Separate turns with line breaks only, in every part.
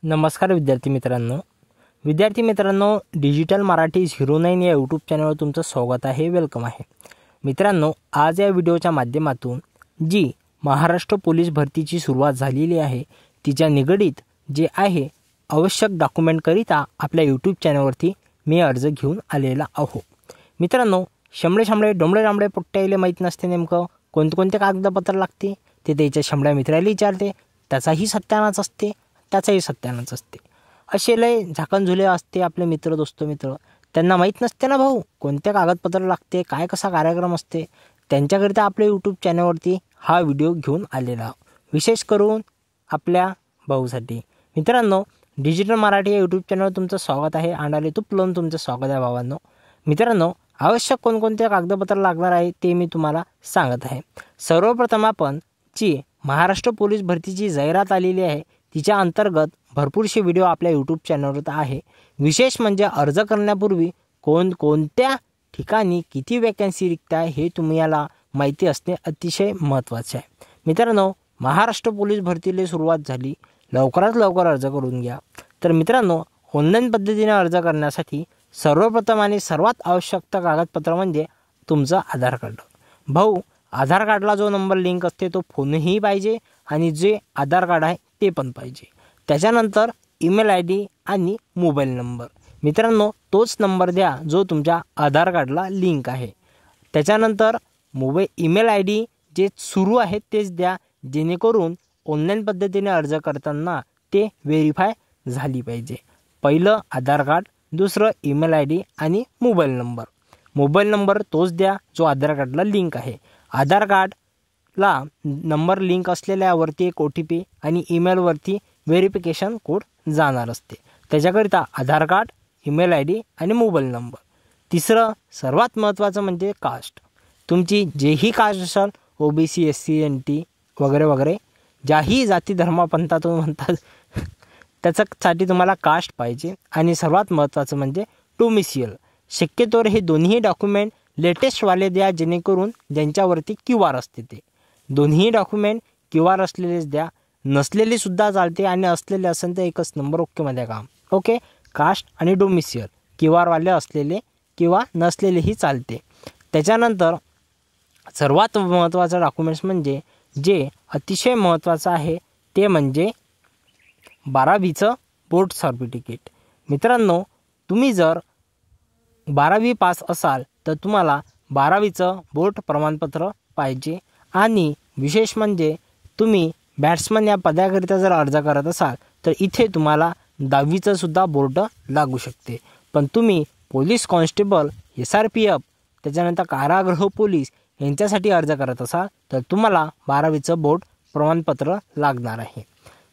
नमस्कार विद्यार्थी मित्रांनो डिजिटल मराठी 09 या यूट्यूब चॅनलवर तुमचं स्वागत आहे, वेलकम आहे। मित्रांनो, आज या व्हिडिओच्या माध्यमातून जी महाराष्ट्र पोलीस भरतीची सुरुवात झालेली आहे तिच्या निगडित जे आहे आवश्यक डॉक्युमेंट करिता आपल्या यूट्यूब चॅनलवरती मी अर्ज घेऊन आलेला आहो। मित्रांनो, शंभळे डोंबळे पोट्ट्याले माहीत नसते नेमकं कोणते कागदपत्र लागते ते त्याच्या शंभळ्या मित्राला विचारते, त्याचाही सत्यानाच असते, त्याचाही सत्यानाच असते। असे लय झाकण झुले असते आपले मित्र त्यांना माहीत नसते ना भाऊ कोणते कागदपत्र लागते, काय कसा कार्यक्रम असते। त्यांच्याकरिता आपल्या यूट्यूब चॅनलवरती हा व्हिडिओ घेऊन आलेला, विशेष करून आपल्या भाऊसाठी। मित्रांनो, डिजिटल मराठी या यूट्यूब चॅनलवर तुमचं स्वागत आहे, अंडाले तूप लावून तुमचं स्वागत आहे भावांनो। मित्रांनो, आवश्यक कोणकोणते कागदपत्र लागणार आहे ते मी तुम्हाला सांगत आहे। सर्वप्रथम आपण जी महाराष्ट्र पोलीस भरतीची जाहिरात आलेली आहे तिच्या अंतर्गत भरपूरसे व्हिडिओ आपल्या यूट्यूब चॅनलवर आहे। विशेष म्हणजे अर्ज करण्यापूर्वी कोणत्या ठिकाणी किती वॅकन्सी रिक्त आहे हे तुम्हाला माहिती असणे अतिशय महत्त्वाचे आहे। मित्रांनो, महाराष्ट्र पोलीस भरतीला सुरुवात झाली, लवकरात लवकर अर्ज करून घ्या। तर मित्रांनो, ऑनलाईन पद्धतीने अर्ज करण्यासाठी सर्वप्रथम आणि सर्वात आवश्यक कागदपत्र म्हणजे तुमचं आधार कार्ड। भाऊ, आधार कार्डला जो नंबर लिंक असते तो फोनही पाहिजे आणि जे आधार कार्ड आहे ते पण पाहिजे। त्याच्यानंतर ईमेल ID आणि मोबाईल नंबर। मित्रांनो, तोच नंबर द्या जो तुमच्या आधार कार्डला लिंक आहे। त्याच्यानंतर ईमेल ID जे सुरू आहे तेच द्या, जेणेकरून ऑनलाईन पद्धतीने अर्ज करताना ते व्हेरीफाय झाली पाहिजे। पहिलं आधार कार्ड, दुसरं ईमेल ID आणि मोबाईल नंबर तोच द्या जो आधार कार्डला लिंक आहे। आधार कार्डला नंबर लिंक असलेल्यावरती एक OTP आणि ईमेलवरती व्हेरिफिकेशन कोड जाणार असते। त्याच्याकरिता आधार कार्ड, ईमेल ID आणि मोबाईल नंबर। तिसरं सर्वात महत्त्वाचं म्हणजे कास्ट। तुमची जेही कास्ट असेल, OBC SC NT वगैरे ज्याही जाती धर्मपंथातून म्हणतात त्याच्यासाठी तुम्हाला कास्ट पाहिजे। आणि सर्वात महत्त्वाचं म्हणजे डोमिसियल। शक्यतोवर हे दोन्ही डॉक्युमेंट लेटेस्टवाले द्या, जेणेकरून ज्यांच्यावरती QR असते ते दोन्ही डॉक्युमेंट QR असलेलेच द्या, नसलेले सुद्धा चालते आणि असलेले असेल तर एकच नंबर ओकेमध्ये काम। ओके, कास्ट आणि डोमिसियल QR वाले असलेले किंवा नसलेलेही चालते। त्याच्यानंतर सर्वात महत्त्वाचं डॉक्युमेंट्स म्हणजे जे अतिशय महत्त्वाचं आहे ते म्हणजे 12वीचं बोर्ड सर्टिफिकेट। मित्रांनो, तुम्ही जर 12वी पास असाल तर तुम्हाला 12वीचं बोर्ड प्रमाणपत्र पाहिजे। आणि विशेष म्हणजे तुम्ही बॅट्समन या पदाकरिता जर अर्ज करत असाल तर इथे तुम्हाला 10वीचं सुद्धा बोर्ड लागू शकते। पण तुम्ही पोलीस कॉन्स्टेबल, SRPF, त्याच्यानंतर कारागृह पोलीस यांच्यासाठी अर्ज करत असाल तर तुम्हाला 12वीचं बोर्ड प्रमाणपत्र लागणार आहे।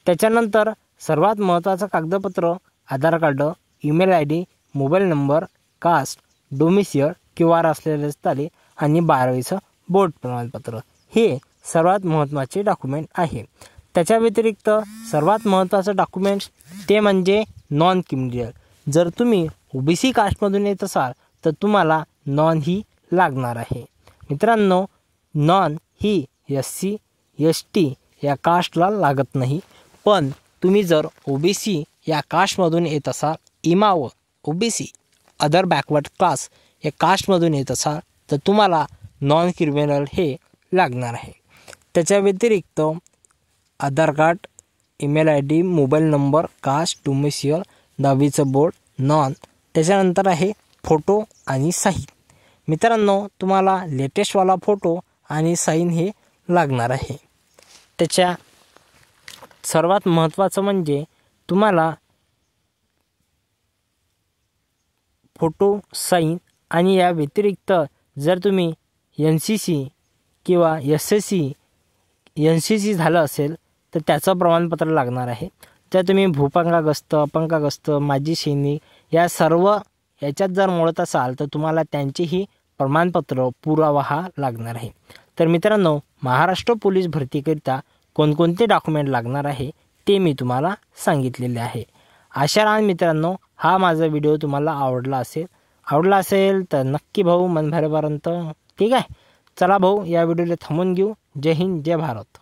त्याच्यानंतर सर्वात महत्त्वाचं कागदपत्र Aadhaar card, email ID, mobile number, caste, domicile, QR असलेले चालेल आणि 12वीचं बोर्ड प्रमाणपत्र हे सर्वात महत्त्वाचे डॉक्युमेंट आहे। त्याच्या व्यतिरिक्त सर्वात महत्त्वाचं डॉक्युमेंट्स ते म्हणजे नॉन क्रिमिनल। जर तुम्ही OBC कास्टमधून येत असाल तर तुम्हाला नॉन ही लागणार आहे। मित्रांनो, नॉन ही SC ST या कास्टला लागत नाही, पण तुम्ही जर OBC या कास्टमधून येत असाल, इमाव OBC अदर बॅकवर्ड क्लास या कास्टमधून येत असाल तर तुम्हाला नॉन क्रिमिनल हे लागणार आहे। त्याच्या व्यतिरिक्त Aadhaar card, email ID, mobile number, caste, domicile, 10वीचं बोर्ड, नॉन, त्याच्यानंतर आहे फोटो आणि साईन। मित्रांनो, तुम्हाला लेटेस्टवाला फोटो आणि साईन हे लागणार आहे। त्याच्या सर्वात महत्त्वाचं म्हणजे तुम्हाला फोटो, साईन आणि या व्यतिरिक्त जर तुम्ही NCC किंवा SSC NCC झालं असेल तर त्याचं प्रमाणपत्र लागणार आहे। तर तुम्ही भूपंगागस्त, अपंगागस्त, माजी सैनिक या सर्व याच्यात जर मोडत असाल तर तुम्हाला त्यांचेही प्रमाणपत्र पुरावा हा लागणार आहे। तर मित्रांनो, महाराष्ट्र पोलीस भरतीकरिता कोणकोणते डॉक्युमेंट लागणार आहे ते मी तुम्हाला सांगितलेले आहे। आशा राहीन मित्रांनो हा माझा व्हिडिओ तुम्हाला आवडला असेल तर नक्की भाऊ मन भरेपर्यंत, ठीक आहे। चला भाऊ, या व्हिडिओला थांबून घेऊ। जय हिंद, जय भारत।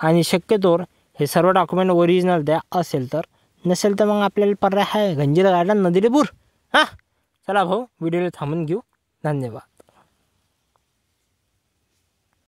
आणि शक्यतोवर हे सर्व डॉक्युमेंट ओरिजिनल द्या, असेल तर नसेल तर मग आपल्याला पर्याय आहे गंजीर गार्डन नदीले पूर. हां चला भाऊ व्हिडिओला थांबून घेऊ. धन्यवाद.